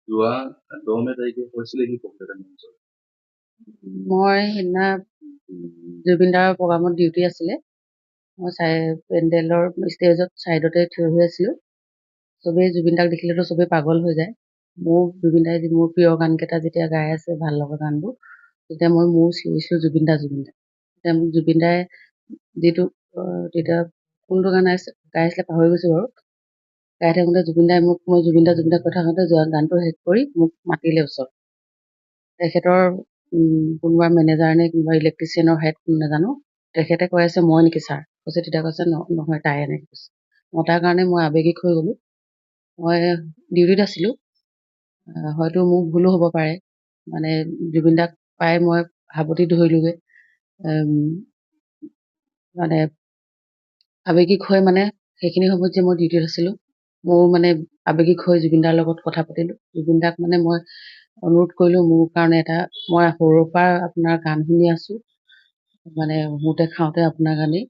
যোৱা 10 মে তাৰিখে হৈছিলে কি প্ৰগ্ৰেম মঞ্চত? মই সেইদিনা জুবিন দাৰ প্ৰগ্ৰামত ডিউটি আছিলে। মই পেণ্ডেলৰ ষ্টেজত ছাইডতে থিয় হৈ আছিলোঁ। চবেই জুবিন দাক দেখিলেতো চবেই পাগল হৈ যায়। মোৰ জুবিন দাই মোৰ প্ৰিয় গানকেইটা যেতিয়া গাই আছে ভাল লগা গানবোৰ, তেতিয়া মই চিঞৰিছোঁ জুবিন দা জুবিন দা। তেতিয়া মোক জুবিন দাই যিটো তেতিয়া কোনটো গান গাইছিলে পাহৰি গৈছোঁ বাৰু। গাই থাকোঁতে জুবিন দাই মই জুবিন দা কথা কওঁতে গানটো শেষ কৰি মোক মাতিলে ওচৰত। তেখেতৰ কোনোবা মেনেজাৰ নে কোনোবা ইলেক্ট্ৰিচিয়ানৰ হেড নাজানো, তেখেতে কৈ আছে মই নেকি ছাৰ, কৈছে তেতিয়া কৈছে নহয় তাই এনেকৈ কৈছে। মতাৰ কাৰণে মই আৱেগিক হৈ গ'লোঁ। মই ডিউটিত আছিলোঁ, হয়তো মোৰ ভুলো হ'ব পাৰে, মানে জুবিন দাক পাই মই সাৱটি ধৰিলোঁগৈ, মানে আৱেগিক হৈ মানে সেইখিনি সময়ত যে মই ডিউটিত আছিলোঁ, মোৰ মানে আৱেগিক হৈ জুবিন দাৰ লগত কথা পাতিলোঁ। জুবিন দাক মানে মই অনুৰোধ কৰিলোঁ মোৰ কাৰণে মই সৰুৰ পৰা আপোনাৰ গান শুনি আছোঁ, মানে শুওঁতে খাওঁতে আপোনাৰ গানেই,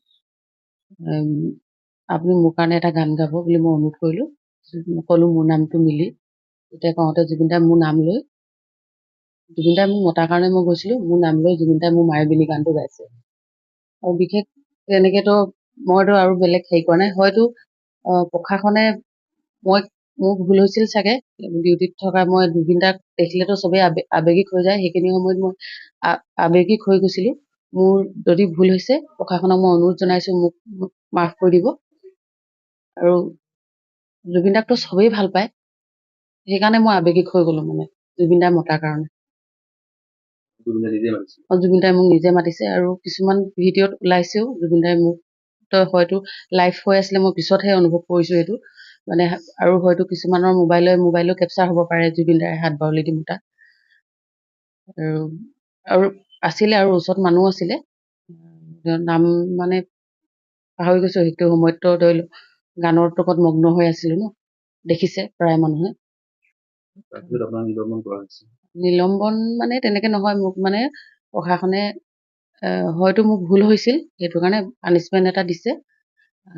আপুনি মোৰ কাৰণে এটা গান গাব বুলি মই অনুৰোধ কৰিলোঁ। ক'লোঁ মোৰ নামটো মিলি। তেতিয়া কওঁতে জুবিন দাই মোৰ নাম লৈ, জুবিন দাই মোক মতাৰ কাৰণে মই গৈছিলোঁ, মোৰ নাম লৈ জুবিন দাই মোৰ মায়াবিনী গানটো গাইছে। আৰু বিশেষ তেনেকেতো মইতো আৰু বেলেগ হেৰি কৰা নাই। হয়তো প্ৰশাসনে মোৰ ভুল হৈছিল চাগে, ডিউটিত থকা মই জুবিন দাক দেখিলেতো চবেই আৱেগিক হৈ যায়। সেইখিনি সময়ত মই আৱেগিক হৈ গৈছিলোঁ। মোৰ যদি ভুল হৈছে প্ৰশাসনক মই অনুৰোধ জনাইছোঁ মোক মাফ কৰি দিব। আৰু জুবিন দাকতো চবেই ভাল পায়, সেইকাৰণে মই আৱেগিক হৈ গ'লোঁ, মানে জুবিন দাই মতাৰ কাৰণে। জুবিন দাই নিজে মাতিছিল? জুবিন দাই মোক নিজে মাতিছে আৰু কিছুমান ভিডিঅ'ত ওলাইছেও জুবিন দাই মোক হয়তো লাইভ হৈ আছিলে, মই পিছতহে অনুভৱ কৰিছোঁ এইটো, মানে আৰু হয়তো কিছুমানৰ মোবাইলো কেপচাৰ হ'ব পাৰে জুবিন দাই হাত বাউলি দি মতা। আৰু আছিলে আৰু ওচৰত মানুহ আছিলে, নাম মানে পাহৰি গৈছোঁ। সেইটো সময়ততো ধৰি লওক গানৰ টকত মগ্ন হৈ আছিলোঁ ন, দেখিছে প্ৰায় মানুহে। তাৰপিছত আপোনাৰ নিলম্বন কৰা হৈছে? নিলম্বন মানে তেনেকে নহয়, মোক মানে প্ৰশাসনে হয়তো মোৰ ভুল হৈছিল সেইটো কাৰণে পানিচমেণ্ট এটা দিছে।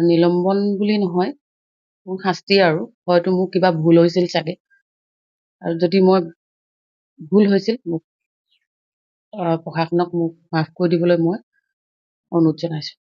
নিলম্বন বুলি নহয়, মোৰ শাস্তি আৰু হয়তো মোৰ কিবা ভুল হৈছিল চাগে। আৰু যদি মই ভুল হৈছিল মোক প্ৰশাসনক মোক মাফ কৰি দিবলৈ মই অনুৰোধ জনাইছোঁ।